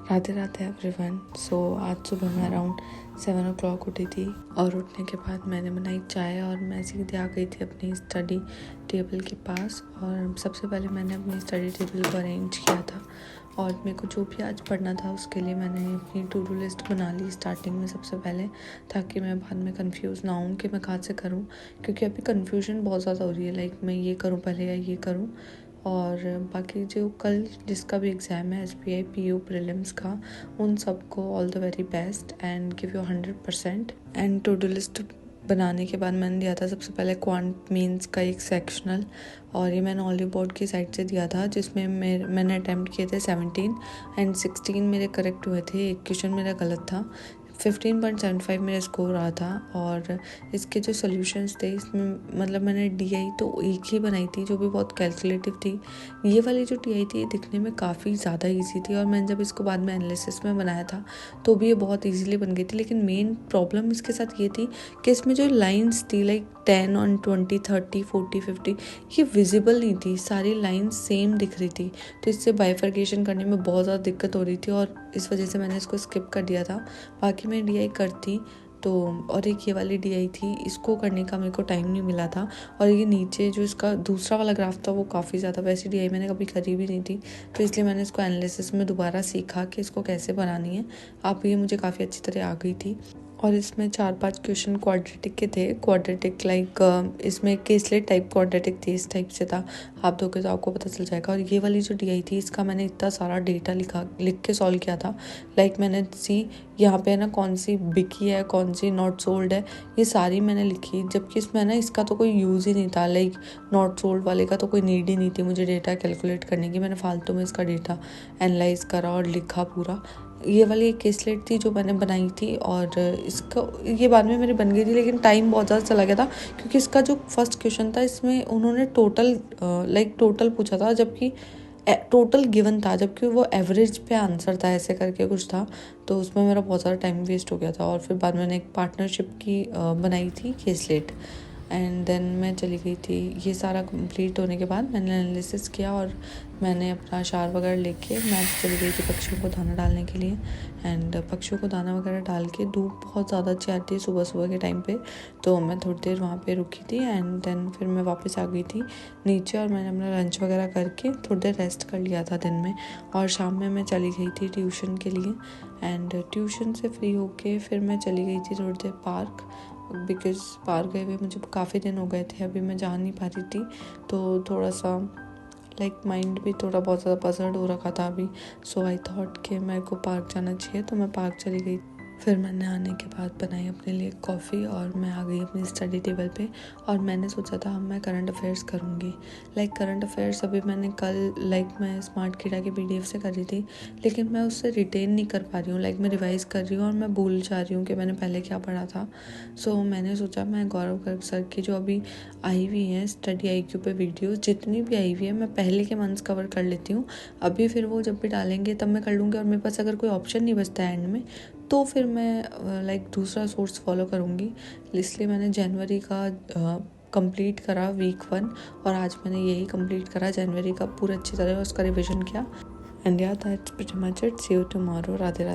Radhe Radhe everyone. सो आज सुबह मैं अराउंड 7 o'clock उठी थी और उठने के बाद मैंने बनाई चाय और मैं सीधे आ गई थी अपनी स्टडी टेबल के पास। और सबसे पहले मैंने अपनी स्टडी टेबल को अरेंज किया था और मेरे को जो भी आज पढ़ना था उसके लिए मैंने अपनी टू डू लिस्ट बना ली स्टार्टिंग में सबसे पहले, ताकि मैं बाद में कंफ्यूज ना हूँ कि मैं कहाँ से करूँ, क्योंकि अभी कन्फ्यूजन बहुत ज़्यादा हो रही है। लाइक मैं ये करूँ पहले या ये करूँ। और बाकी जो कल जिसका भी एग्ज़ाम है SBI PU प्रीलिम्स का, उन सबको all the very best and give you 100%। And to do list बनाने के बाद मैंने दिया था सबसे पहले क्वांट मीन्स का एक सेक्शनल, और ये मैंने ऑलिव बोर्ड की साइड से दिया था, जिसमें मैंने अटैम्प्ट किए थे 17 एंड 16 मेरे करेक्ट हुए थे, एक क्वेश्चन मेरा गलत था। 15.75 मेरा स्कोर रहा था। और इसके जो सॉल्यूशंस थे इसमें मतलब मैंने DI तो एक ही बनाई थी जो भी बहुत कैलकुलेटिव थी। ये वाली जो DI थी ये दिखने में काफ़ी ज़्यादा इजी थी और मैंने जब इसको बाद में एनालिसिस में बनाया था तो भी ये बहुत इजीली बन गई थी। लेकिन मेन प्रॉब्लम इसके साथ ये थी कि इसमें जो लाइन्स थी लाइक 10 और 20 30 40 50 ये विजिबल नहीं थी, सारी लाइन्स सेम दिख रही थी, तो इससे बाइफर्केशन करने में बहुत ज़्यादा दिक्कत हो रही थी और इस वजह से मैंने इसको स्किप कर दिया था। बाकी मैं DI करती तो, और एक ये वाली DI थी, इसको करने का मेरे को टाइम नहीं मिला था। और ये नीचे जो इसका दूसरा वाला ग्राफ था वो काफ़ी ज़्यादा, वैसी DI मैंने कभी करी भी नहीं थी, तो इसलिए मैंने इसको एनालिसिस में दोबारा सीखा कि इसको कैसे बनानी है। आप ये मुझे काफ़ी अच्छी तरह आ गई थी। और इसमें 4-5 क्वेश्चन क्वाड्रेटिक के थे। क्वाड्रेटिक लाइक इसमें केसलेट टाइप क्वाड्रेटिक थी, इस टाइप से था। आप दोगे तो आपको पता चल जाएगा। और ये वाली जो DI थी इसका मैंने इतना सारा डेटा लिख के सॉल्व किया था। लाइक मैंने यहाँ पे है ना कौन सी बिकी है, कौन सी नॉट सोल्ड है, ये सारी मैंने लिखी, जबकि इसमें ना इसका तो कोई यूज़ ही नहीं था। लाइक नॉट सोल्ड वाले का तो कोई नीड ही नहीं थी मुझे डेटा कैलकुलेट करने की। मैंने फालतू में इसका डेटा एनालाइज करा और लिखा पूरा। ये वाली एक केसलेट थी जो मैंने बनाई थी और इसका ये बाद में मेरी बन गई थी, लेकिन टाइम बहुत ज़्यादा चला गया था क्योंकि इसका जो फर्स्ट क्वेश्चन था इसमें उन्होंने टोटल पूछा था, जबकि टोटल गिवन था, जबकि वो एवरेज पे आंसर था, ऐसे करके कुछ था। तो उसमें मेरा बहुत सारा टाइम वेस्ट हो गया था। और फिर बाद में मैंने एक पार्टनरशिप की बनाई थी केसलेट एंड देन मैं चली गई थी। ये सारा कंप्लीट होने के बाद मैंने एनालिसिस किया और मैंने अपना शार वगैरह लेके मैं चली गई थी पक्षियों को दाना डालने के लिए। एंड पक्षियों को दाना वगैरह डाल के, धूप बहुत ज़्यादा अच्छी आती है सुबह सुबह के टाइम पे, तो मैं थोड़ी देर वहाँ पे रुकी थी एंड देन फिर मैं वापस आ गई थी नीचे और मैंने अपना लंच वगैरह करके थोड़ी देर रेस्ट कर लिया था दिन में। और शाम में मैं चली गई थी ट्यूशन के लिए एंड ट्यूशन से फ्री होके फिर मैं चली गई थी थोड़ी देर पार्क, बिकॉज पार्क गए हुए मुझे काफ़ी दिन हो गए थे, अभी मैं जा नहीं पा रही थी, तो थोड़ा सा लाइक माइंड भी थोड़ा बहुत ज़्यादा पजल्ड हो रखा था अभी। सो आई थॉट कि मेरे को पार्क जाना चाहिए, तो मैं पार्क चली गई। फिर मैंने आने के बाद बनाई अपने लिए कॉफ़ी और मैं आ गई अपनी स्टडी टेबल पे। और मैंने सोचा था मैं करंट अफेयर्स करूँगी। लाइक करंट अफेयर्स अभी मैंने कल मैं स्मार्ट कीड़ा के PDF से कर रही थी, लेकिन मैं उससे रिटेन नहीं कर पा रही हूँ। लाइक मैं रिवाइज़ कर रही हूँ और मैं भूल जा रही हूँ कि मैंने पहले क्या पढ़ा था। सो मैंने सोचा मैं गौरव गर्ग सर की जो अभी आई हुई हैं स्टडी IQ पे वीडियोज़ जितनी भी आई हुई है मैं पहले के मंथ्स कवर कर लेती हूँ। अभी फिर वो जब भी डालेंगे तब मैं कर लूँगी, और मेरे पास अगर कोई ऑप्शन नहीं बचता है एंड में तो फिर मैं दूसरा सोर्स फॉलो करूँगी। इसलिए मैंने जनवरी का कंप्लीट करा week 1 और आज मैंने यही कंप्लीट करा जनवरी का पूरा अच्छी तरह उसका रिविजन किया। And yeah that's pretty much it. See you tomorrow. Radhe Radhe.